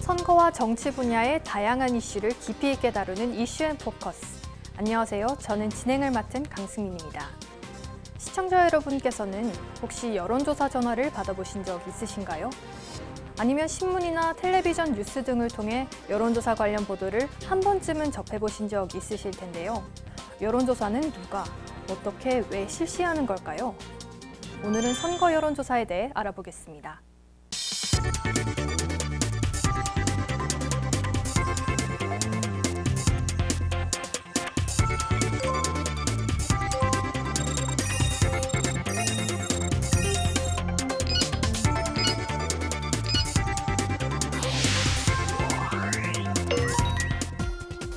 선거와 정치 분야의 다양한 이슈를 깊이 있게 다루는 이슈앤포커스. 안녕하세요. 저는 진행을 맡은 강승민입니다. 시청자 여러분께서는 혹시 여론조사 전화를 받아보신 적 있으신가요? 아니면 신문이나 텔레비전 뉴스 등을 통해 여론조사 관련 보도를 한 번쯤은 접해보신 적 있으실 텐데요. 여론조사는 누가, 어떻게, 왜 실시하는 걸까요? 오늘은 선거 여론조사에 대해 알아보겠습니다.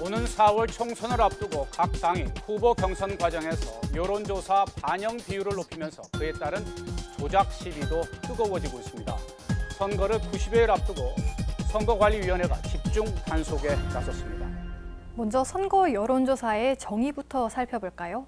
오는 4월 총선을 앞두고 각 당이 후보 경선 과정에서 여론조사 반영 비율을 높이면서 그에 따른 조작 시비도 뜨거워지고 있습니다. 선거를 90여일 앞두고 선거관리위원회가 집중 단속에 나섰습니다. 먼저 선거 여론조사의 정의부터 살펴볼까요?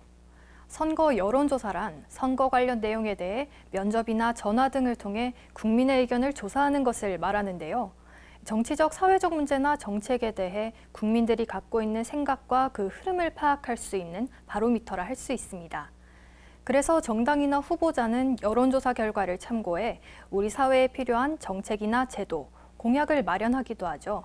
선거 여론조사란 선거 관련 내용에 대해 면접이나 전화 등을 통해 국민의 의견을 조사하는 것을 말하는데요. 정치적, 사회적 문제나 정책에 대해 국민들이 갖고 있는 생각과 그 흐름을 파악할 수 있는 바로미터라 할 수 있습니다. 그래서 정당이나 후보자는 여론조사 결과를 참고해 우리 사회에 필요한 정책이나 제도, 공약을 마련하기도 하죠.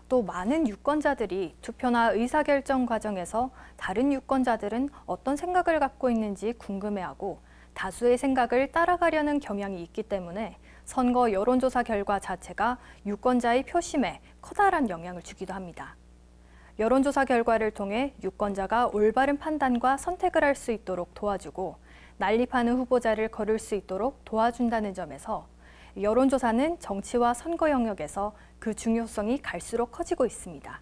또 많은 유권자들이 투표나 의사결정 과정에서 다른 유권자들은 어떤 생각을 갖고 있는지 궁금해하고 다수의 생각을 따라가려는 경향이 있기 때문에 선거 여론조사 결과 자체가 유권자의 표심에 커다란 영향을 주기도 합니다. 여론조사 결과를 통해 유권자가 올바른 판단과 선택을 할 수 있도록 도와주고 난립하는 후보자를 거를 수 있도록 도와준다는 점에서 여론조사는 정치와 선거 영역에서 그 중요성이 갈수록 커지고 있습니다.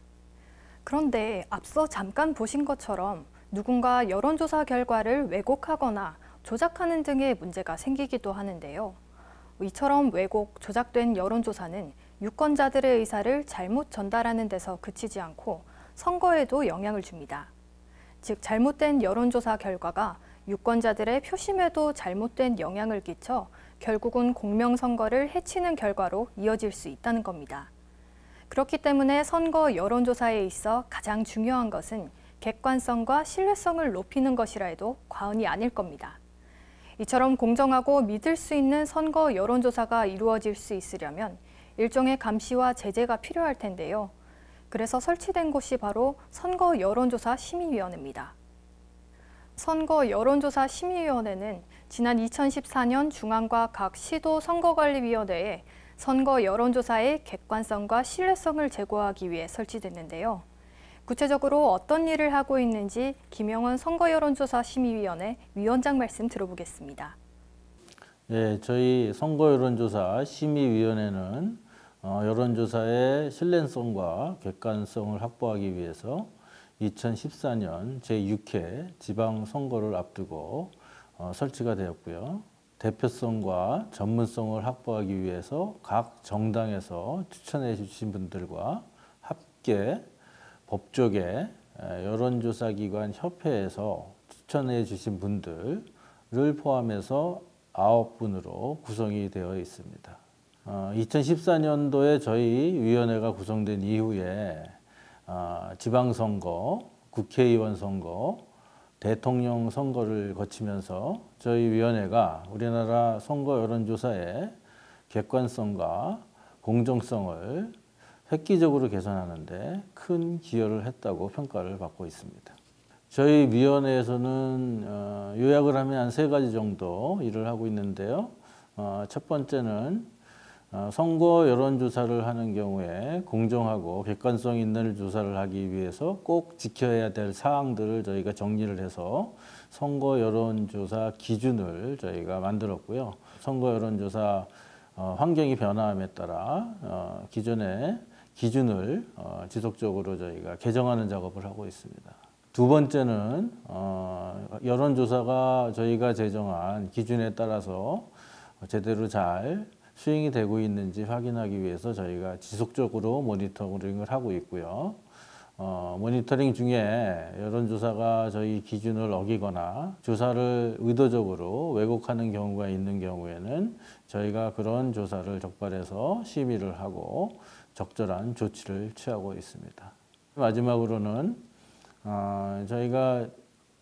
그런데 앞서 잠깐 보신 것처럼 누군가 여론조사 결과를 왜곡하거나 조작하는 등의 문제가 생기기도 하는데요. 이처럼 왜곡, 조작된 여론조사는 유권자들의 의사를 잘못 전달하는 데서 그치지 않고 선거에도 영향을 줍니다. 즉, 잘못된 여론조사 결과가 유권자들의 표심에도 잘못된 영향을 끼쳐 결국은 공명선거를 해치는 결과로 이어질 수 있다는 겁니다. 그렇기 때문에 선거 여론조사에 있어 가장 중요한 것은 객관성과 신뢰성을 높이는 것이라 해도 과언이 아닐 겁니다. 이처럼 공정하고 믿을 수 있는 선거 여론조사가 이루어질 수 있으려면 일종의 감시와 제재가 필요할 텐데요. 그래서 설치된 곳이 바로 선거 여론조사 심의위원회입니다. 선거 여론조사 심의위원회는 지난 2014년 중앙과 각 시도 선거관리위원회에 선거 여론조사의 객관성과 신뢰성을 제고하기 위해 설치됐는데요. 구체적으로 어떤 일을 하고 있는지 김영원 선거여론조사 심의위원회 위원장 말씀 들어보겠습니다. 네, 저희 선거여론조사 심의위원회는 여론조사의 신뢰성과 객관성을 확보하기 위해서 2014년 제6회 지방선거를 앞두고 설치가 되었고요. 대표성과 전문성을 확보하기 위해서 각 정당에서 추천해 주신 분들과 함께 법조계 여론조사기관 협회에서 추천해 주신 분들을 포함해서 9분으로 구성이 되어 있습니다. 2014년도에 저희 위원회가 구성된 이후에 지방선거, 국회의원 선거, 대통령 선거를 거치면서 저희 위원회가 우리나라 선거 여론조사의 객관성과 공정성을 획기적으로 개선하는 데 큰 기여를 했다고 평가를 받고 있습니다. 저희 위원회에서는 요약을 하면 한 3가지 정도 일을 하고 있는데요. 첫 번째는 선거 여론조사를 하는 경우에 공정하고 객관성 있는 조사를 하기 위해서 꼭 지켜야 될 사항들을 저희가 정리를 해서 선거 여론조사 기준을 저희가 만들었고요. 선거 여론조사 환경이 변화함에 따라 기존의 기준을 지속적으로 저희가 개정하는 작업을 하고 있습니다. 두 번째는 여론조사가 저희가 제정한 기준에 따라서 제대로 잘 수행이 되고 있는지 확인하기 위해서 저희가 지속적으로 모니터링을 하고 있고요. 모니터링 중에 여론조사가 저희 기준을 어기거나 조사를 의도적으로 왜곡하는 경우가 있는 경우에는 저희가 그런 조사를 적발해서 심의를 하고 적절한 조치를 취하고 있습니다. 마지막으로는 저희가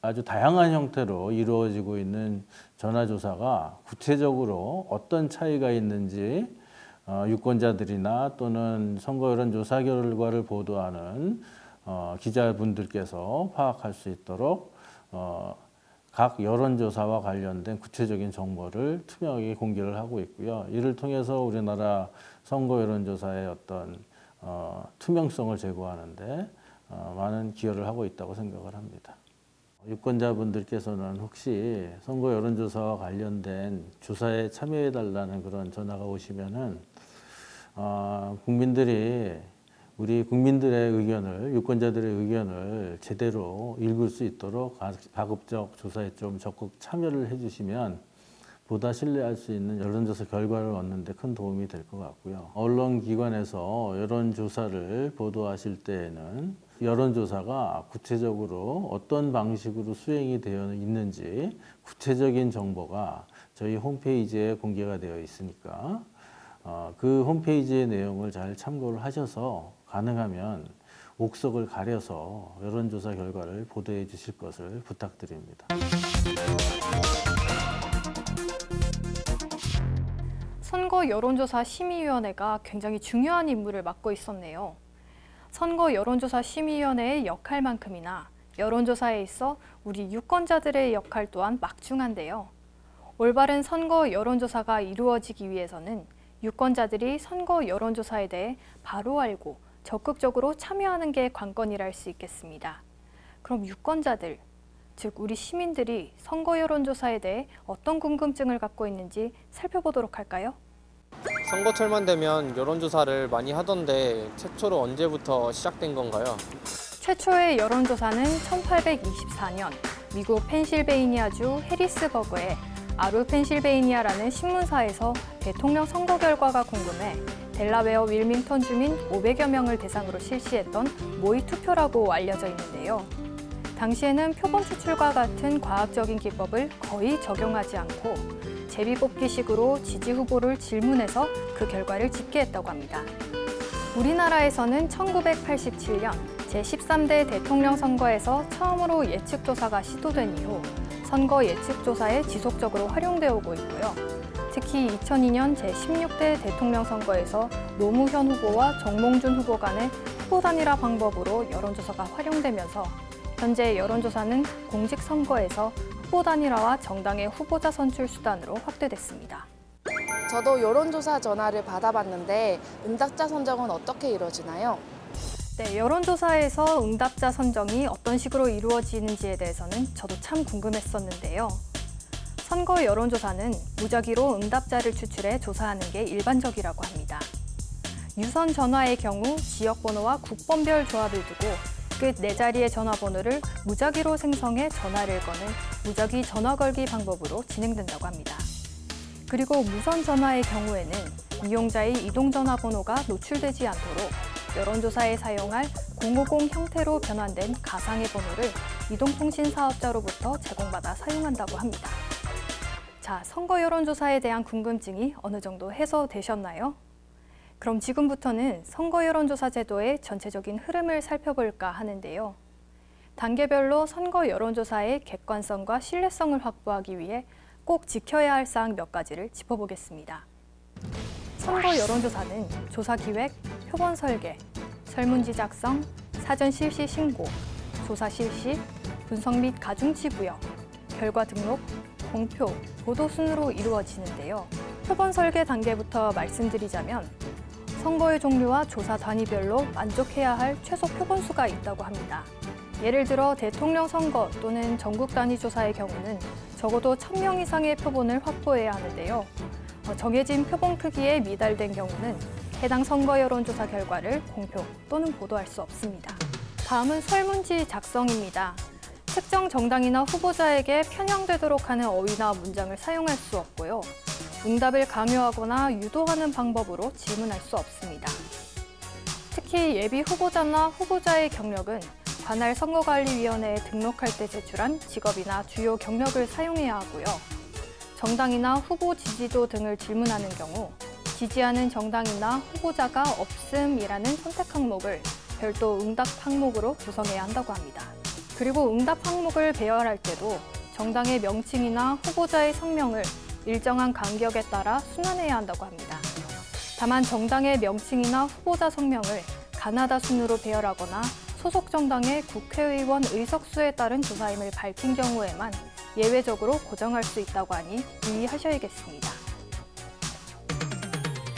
아주 다양한 형태로 이루어지고 있는 전화조사가 구체적으로 어떤 차이가 있는지 유권자들이나 또는 선거 여론조사 결과를 보도하는 기자분들께서 파악할 수 있도록 각 여론조사와 관련된 구체적인 정보를 투명하게 공개를 하고 있고요. 이를 통해서 우리나라 선거 여론조사의 어떤 투명성을 제고하는데 많은 기여를 하고 있다고 생각을 합니다. 유권자분들께서는 혹시 선거 여론조사와 관련된 조사에 참여해달라는 그런 전화가 오시면은 우리 국민들의 의견을, 유권자들의 의견을 제대로 읽을 수 있도록 가급적 조사에 좀 적극 참여를 해주시면 보다 신뢰할 수 있는 여론조사 결과를 얻는 데 큰 도움이 될 것 같고요. 언론기관에서 여론조사를 보도하실 때에는 여론조사가 구체적으로 어떤 방식으로 수행이 되어 있는지 구체적인 정보가 저희 홈페이지에 공개가 되어 있으니까 그 홈페이지의 내용을 잘 참고를 하셔서 가능하면 옥석을 가려서 여론조사 결과를 보도해 주실 것을 부탁드립니다. 선거 여론조사 심의위원회가 굉장히 중요한 임무를 맡고 있었네요. 선거 여론조사 심의위원회의 역할만큼이나 여론조사에 있어 우리 유권자들의 역할 또한 막중한데요. 올바른 선거 여론조사가 이루어지기 위해서는 유권자들이 선거 여론조사에 대해 바로 알고 적극적으로 참여하는 게 관건이라 할 수 있겠습니다. 그럼 유권자들, 즉 우리 시민들이 선거 여론조사에 대해 어떤 궁금증을 갖고 있는지 살펴보도록 할까요? 선거철만 되면 여론조사를 많이 하던데 최초로 언제부터 시작된 건가요? 최초의 여론조사는 1824년 미국 펜실베이니아주 해리스버그의 아루 펜실베이니아라는 신문사에서 대통령 선거 결과가 궁금해 델라웨어 윌밍턴 주민 500여 명을 대상으로 실시했던 모의 투표라고 알려져 있는데요. 당시에는 표본 추출과 같은 과학적인 기법을 거의 적용하지 않고 제비뽑기식으로 지지 후보를 질문해서 그 결과를 집계했다고 합니다. 우리나라에서는 1987년 제13대 대통령 선거에서 처음으로 예측조사가 시도된 이후 선거 예측조사에 지속적으로 활용되어 오고 있고요. 특히 2002년 제16대 대통령 선거에서 노무현 후보와 정몽준 후보 간의 후보 단일화 방법으로 여론조사가 활용되면서 현재 여론조사는 공직선거에서 후보 단일화와 정당의 후보자 선출 수단으로 확대됐습니다. 저도 여론조사 전화를 받아봤는데 응답자 선정은 어떻게 이루어지나요? 네, 여론조사에서 응답자 선정이 어떤 식으로 이루어지는지에 대해서는 저도 참 궁금했었는데요. 선거 여론조사는 무작위로 응답자를 추출해 조사하는 게 일반적이라고 합니다. 유선 전화의 경우 지역번호와 국번별 조합을 두고 끝 4자리의 전화번호를 무작위로 생성해 전화를 거는 무작위 전화 걸기 방법으로 진행된다고 합니다. 그리고 무선 전화의 경우에는 이용자의 이동 전화번호가 노출되지 않도록 여론조사에 사용할 050 형태로 변환된 가상의 번호를 이동통신 사업자로부터 제공받아 사용한다고 합니다. 자, 선거 여론조사에 대한 궁금증이 어느 정도 해소되셨나요? 그럼 지금부터는 선거 여론조사 제도의 전체적인 흐름을 살펴볼까 하는데요. 단계별로 선거 여론조사의 객관성과 신뢰성을 확보하기 위해 꼭 지켜야 할 사항 몇 가지를 짚어보겠습니다. 선거 여론조사는 조사 기획, 표본 설계, 설문지 작성, 사전 실시 신고, 조사 실시, 분석 및 가중치 부여, 결과 등록, 공표, 보도 순으로 이루어지는데요. 표본 설계 단계부터 말씀드리자면 선거의 종류와 조사 단위별로 만족해야 할 최소 표본수가 있다고 합니다. 예를 들어 대통령 선거 또는 전국 단위 조사의 경우는 적어도 1000명 이상의 표본을 확보해야 하는데요. 정해진 표본 크기에 미달된 경우는 해당 선거 여론조사 결과를 공표 또는 보도할 수 없습니다. 다음은 설문지 작성입니다. 특정 정당이나 후보자에게 편향되도록 하는 어휘나 문장을 사용할 수 없고요. 응답을 강요하거나 유도하는 방법으로 질문할 수 없습니다. 특히 예비 후보자나 후보자의 경력은 관할 선거관리위원회에 등록할 때 제출한 직업이나 주요 경력을 사용해야 하고요. 정당이나 후보 지지도 등을 질문하는 경우 지지하는 정당이나 후보자가 없음이라는 선택 항목을 별도 응답 항목으로 구성해야 한다고 합니다. 그리고 응답 항목을 배열할 때도 정당의 명칭이나 후보자의 성명을 일정한 간격에 따라 순환해야 한다고 합니다. 다만 정당의 명칭이나 후보자 성명을 가나다 순으로 배열하거나 소속 정당의 국회의원 의석수에 따른 조사임을 밝힌 경우에만 예외적으로 고정할 수 있다고 하니 유의하셔야겠습니다.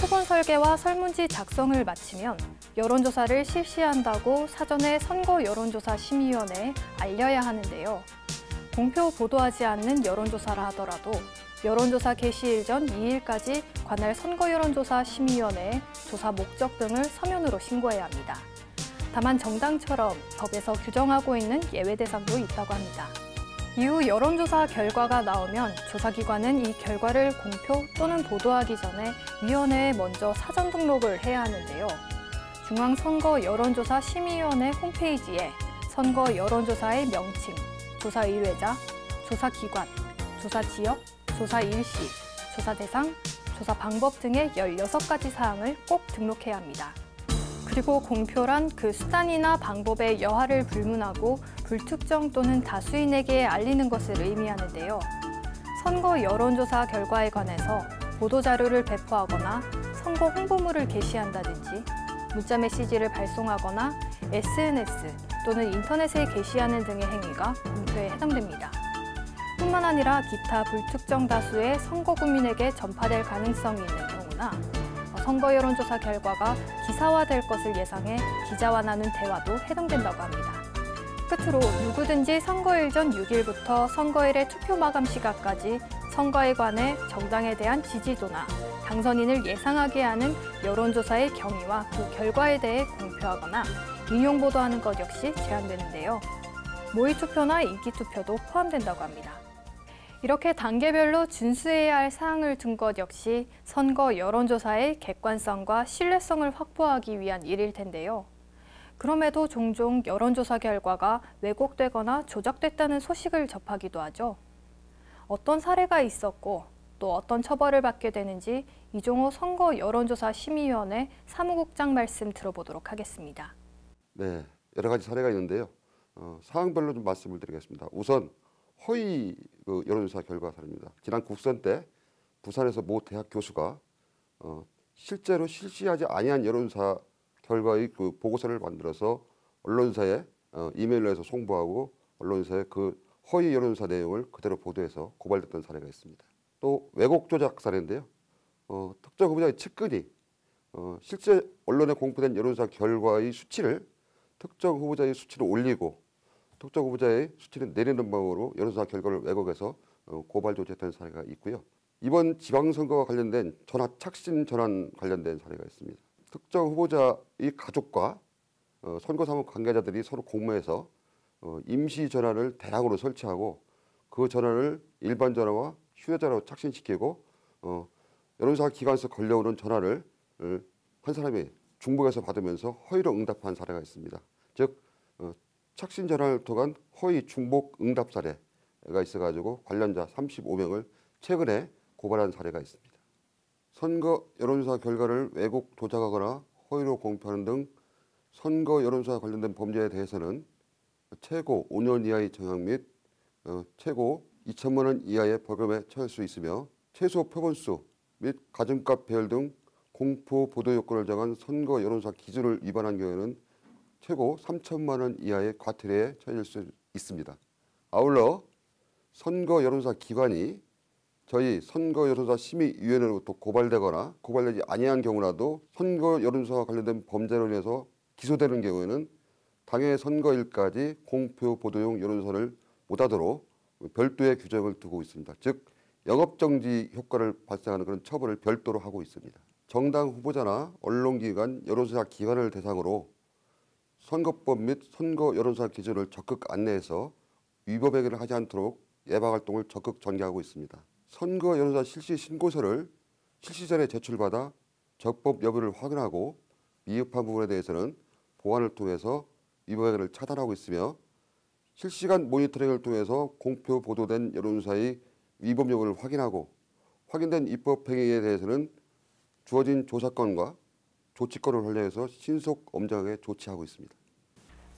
표본 설계와 설문지 작성을 마치면 여론조사를 실시한다고 사전에 선거여론조사심의위원회에 알려야 하는데요. 공표 보도하지 않는 여론조사라 하더라도 여론조사 개시일 전 2일까지 관할 선거여론조사심의위원회에 조사 목적 등을 서면으로 신고해야 합니다. 다만 정당처럼 법에서 규정하고 있는 예외 대상도 있다고 합니다. 이후 여론조사 결과가 나오면 조사기관은 이 결과를 공표 또는 보도하기 전에 위원회에 먼저 사전 등록을 해야 하는데요. 중앙선거여론조사심의위원회 홈페이지에 선거 여론조사의 명칭, 조사 의뢰자, 조사 기관, 조사 지역, 조사 일시, 조사 대상, 조사 방법 등의 16가지 사항을 꼭 등록해야 합니다. 그리고 공표란 그 수단이나 방법의 여하를 불문하고 불특정 또는 다수인에게 알리는 것을 의미하는데요. 선거 여론조사 결과에 관해서 보도자료를 배포하거나 선거 홍보물을 게시한다든지 문자 메시지를 발송하거나 SNS 또는 인터넷에 게시하는 등의 행위가 공표에 해당됩니다. 뿐만 아니라 기타 불특정 다수의 선거 국민에게 전파될 가능성이 있는 경우나 선거 여론조사 결과가 기사화될 것을 예상해 기자와 나눈 대화도 해당된다고 합니다. 끝으로 누구든지 선거일 전 6일부터 선거일의 투표 마감 시각까지 선거에 관해 정당에 대한 지지도나 당선인을 예상하게 하는 여론조사의 경위와 그 결과에 대해 공표하거나 인용 보도하는 것 역시 제한되는데요. 모의투표나 인기투표도 포함된다고 합니다. 이렇게 단계별로 준수해야 할 사항을 둔 것 역시 선거 여론조사의 객관성과 신뢰성을 확보하기 위한 일일 텐데요. 그럼에도 종종 여론조사 결과가 왜곡되거나 조작됐다는 소식을 접하기도 하죠. 어떤 사례가 있었고 또 어떤 처벌을 받게 되는지 이종호 선거 여론조사 심의위원회 사무국장 말씀 들어보도록 하겠습니다. 네, 여러 가지 사례가 있는데요. 사항별로 좀 말씀을 드리겠습니다. 우선 허위 여론조사 결과 사례입니다. 지난 국선 때 부산에서 모 대학 교수가 실제로 실시하지 아니한 여론조사 결과의 그 보고서를 만들어서 언론사에 이메일로 해서 송부하고 언론사에 그 허위 여론조사 내용을 그대로 보도해서 고발됐던 사례가 있습니다. 또 왜곡 조작 사례인데요. 특정 후보자의 측근이 실제 언론에 공표된 여론조사 결과의 수치를 특정 후보자의 수치를 올리고 특정 후보자의 수치를 내리는 방법으로 여론조사 결과를 왜곡해서 고발 조치했던 사례가 있고요. 이번 지방선거와 관련된 전화 착신 전환 관련된 사례가 있습니다. 특정 후보자의 가족과 선거사무 관계자들이 서로 공모해서 임시 전화를 대량으로 설치하고 그 전화를 일반 전화와 휴대전화로 착신시키고 여론조사 기관에서 걸려오는 전화를 한 사람이 중복해서 받으면서 허위로 응답한 사례가 있습니다. 즉 착신 전화를 통한 허위 중복 응답 사례가 있어가지고 관련자 35명을 최근에 고발한 사례가 있습니다. 선거 여론조사 결과를 왜곡 조작하거나 허위로 공표하는 등 선거 여론조사 관련된 범죄에 대해서는 최고 5년 이하의 징역 및 최고 2천만 원 이하의 벌금에 처할 수 있으며 최소 표본수 및 가정값 배열 등 공포 보도 요건을 정한 선거 여론조사 기준을 위반한 경우에는 최고 3천만 원 이하의 과태료에 처해질 수 있습니다. 아울러 선거 여론조사 기관이 저희 선거 여론조사 심의위원회로부터 고발되거나 고발되지 아니한 경우라도 선거 여론조사와 관련된 범죄로 인해서 기소되는 경우에는 당해 선거일까지 공표 보도용 여론조사를 못하도록 별도의 규정을 두고 있습니다. 즉 영업정지 효과를 발생하는 그런 처벌을 별도로 하고 있습니다. 정당 후보자나 언론기관, 여론조사 기관을 대상으로 선거법 및 선거 여론조사 기준을 적극 안내해서 위법 행위를 하지 않도록 예방활동을 적극 전개하고 있습니다. 선거 여론조사 실시 신고서를 실시 전에 제출받아 적법 여부를 확인하고 미흡한 부분에 대해서는 보완을 통해서 위법행위를 차단하고 있으며 실시간 모니터링을 통해서 공표 보도된 여론조사의 위법 여부를 확인하고 확인된 입법 행위에 대해서는 주어진 조사권과 조치권을 활용해서 신속 엄정하게 조치하고 있습니다.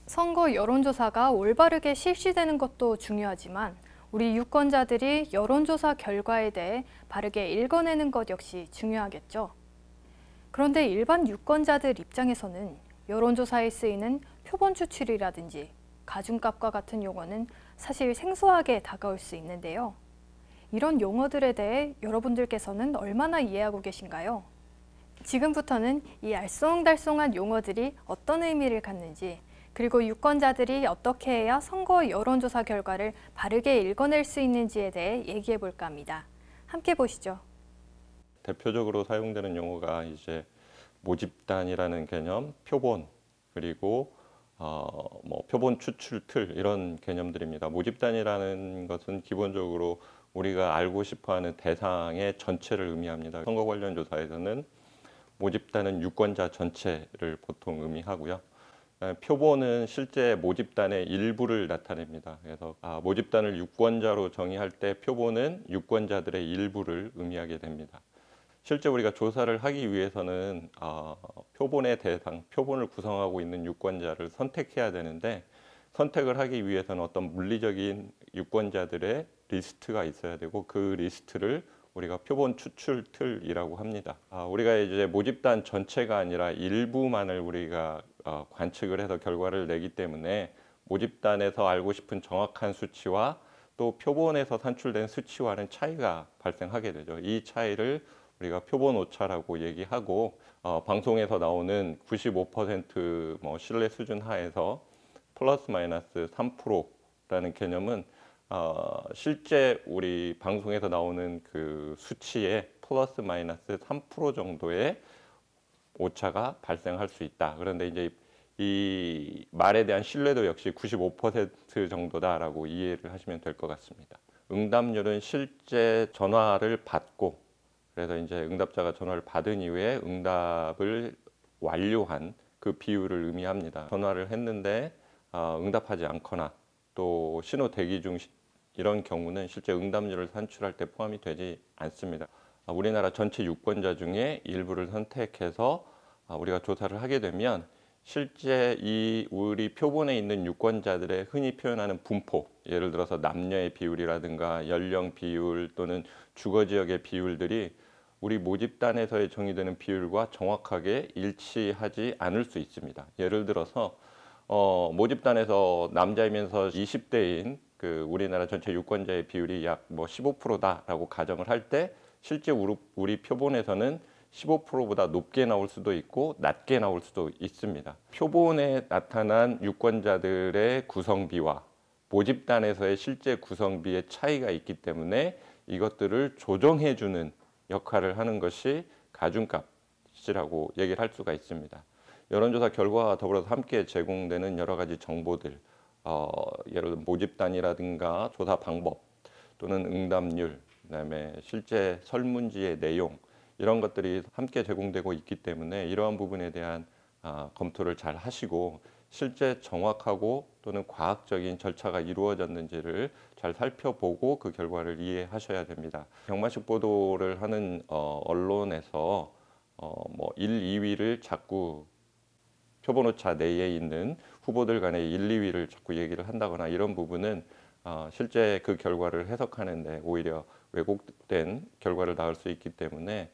선거 여론조사가 올바르게 실시되는 것도 중요하지만 우리 유권자들이 여론조사 결과에 대해 바르게 읽어내는 것 역시 중요하겠죠. 그런데 일반 유권자들 입장에서는 여론조사에 쓰이는 표본 추출이라든지 가중값과 같은 용어는 사실 생소하게 다가올 수 있는데요. 이런 용어들에 대해 여러분들께서는 얼마나 이해하고 계신가요? 지금부터는 이 알쏭달쏭한 용어들이 어떤 의미를 갖는지, 그리고 유권자들이 어떻게 해야 선거 여론조사 결과를 바르게 읽어낼 수 있는지에 대해 얘기해 볼까 합니다. 함께 보시죠. 대표적으로 사용되는 용어가 이제 모집단이라는 개념, 표본, 그리고 표본 추출 틀 이런 개념들입니다. 모집단이라는 것은 기본적으로 우리가 알고 싶어하는 대상의 전체를 의미합니다. 선거 관련 조사에서는 모집단은 유권자 전체를 보통 의미하고요. 표본은 실제 모집단의 일부를 나타냅니다. 그래서 모집단을 유권자로 정의할 때 표본은 유권자들의 일부를 의미하게 됩니다. 실제 우리가 조사를 하기 위해서는 표본의 대상, 표본을 구성하고 있는 유권자를 선택해야 되는데 선택을 하기 위해서는 어떤 물리적인 유권자들의 리스트가 있어야 되고 그 리스트를 우리가 표본 추출 틀이라고 합니다. 우리가 이제 모집단 전체가 아니라 일부만을 우리가 관측을 해서 결과를 내기 때문에 모집단에서 알고 싶은 정확한 수치와 또 표본에서 산출된 수치와는 차이가 발생하게 되죠. 이 차이를 우리가 표본 오차라고 얘기하고 방송에서 나오는 95% 신뢰 수준 하에서 플러스 마이너스 3%라는 개념은 실제 우리 방송에서 나오는 그 수치에 플러스 마이너스 3% 정도의 오차가 발생할 수 있다. 그런데 이제 이 말에 대한 신뢰도 역시 95% 정도다라고 이해를 하시면 될 것 같습니다. 응답률은 실제 전화를 받고 그래서 이제 응답자가 전화를 받은 이후에 응답을 완료한 그 비율을 의미합니다. 전화를 했는데 응답하지 않거나 또 신호 대기 중 이런 경우는 실제 응답률을 산출할 때 포함이 되지 않습니다. 우리나라 전체 유권자 중에 일부를 선택해서 우리가 조사를 하게 되면 실제 이 우리 표본에 있는 유권자들의 흔히 표현하는 분포, 예를 들어서 남녀의 비율이라든가 연령 비율 또는 주거 지역의 비율들이 우리 모집단에서의 정의되는 비율과 정확하게 일치하지 않을 수 있습니다. 예를 들어서 모집단에서 남자이면서 20대인 그 우리나라 전체 유권자의 비율이 약 15%다라고 가정을 할 때 실제 우리 표본에서는 15%보다 높게 나올 수도 있고 낮게 나올 수도 있습니다. 표본에 나타난 유권자들의 구성비와 모집단에서의 실제 구성비의 차이가 있기 때문에 이것들을 조정해주는 역할을 하는 것이 가중값이라고 얘기를 할 수가 있습니다. 여론조사 결과와 더불어서 함께 제공되는 여러 가지 정보들, 예를 들어 모집단이라든가 조사 방법 또는 응답률, 그다음에 실제 설문지의 내용 이런 것들이 함께 제공되고 있기 때문에 이러한 부분에 대한 검토를 잘 하시고 실제 정확하고 또는 과학적인 절차가 이루어졌는지를 잘 살펴보고 그 결과를 이해하셔야 됩니다. 경마식 보도를 하는 언론에서 1, 2위를 자꾸 표본오차 내에 있는 후보들 간의 1, 2위를 자꾸 얘기를 한다거나 이런 부분은 실제 그 결과를 해석하는데 오히려 왜곡된 결과를 낳을 수 있기 때문에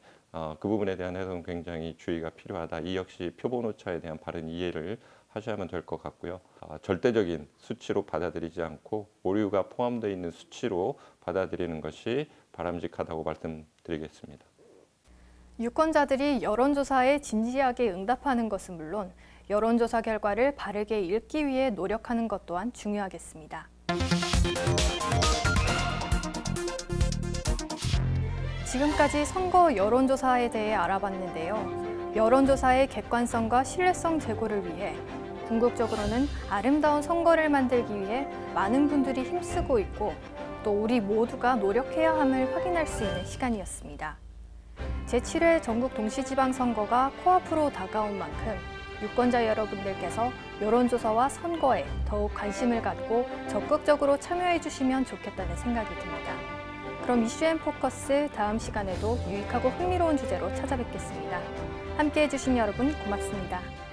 그 부분에 대한 해석은 굉장히 주의가 필요하다. 이 역시 표본오차에 대한 바른 이해를 하셔야만 될 것 같고요. 절대적인 수치로 받아들이지 않고 오류가 포함되어 있는 수치로 받아들이는 것이 바람직하다고 말씀드리겠습니다. 유권자들이 여론조사에 진지하게 응답하는 것은 물론 여론조사 결과를 바르게 읽기 위해 노력하는 것 또한 중요하겠습니다. 지금까지 선거 여론조사에 대해 알아봤는데요. 여론조사의 객관성과 신뢰성 제고를 위해 궁극적으로는 아름다운 선거를 만들기 위해 많은 분들이 힘쓰고 있고 또 우리 모두가 노력해야 함을 확인할 수 있는 시간이었습니다. 제7회 전국 동시지방선거가 코앞으로 다가온 만큼 유권자 여러분들께서 여론조사와 선거에 더욱 관심을 갖고 적극적으로 참여해 주시면 좋겠다는 생각이 듭니다. 그럼 이슈앤포커스 다음 시간에도 유익하고 흥미로운 주제로 찾아뵙겠습니다. 함께해 주신 여러분 고맙습니다.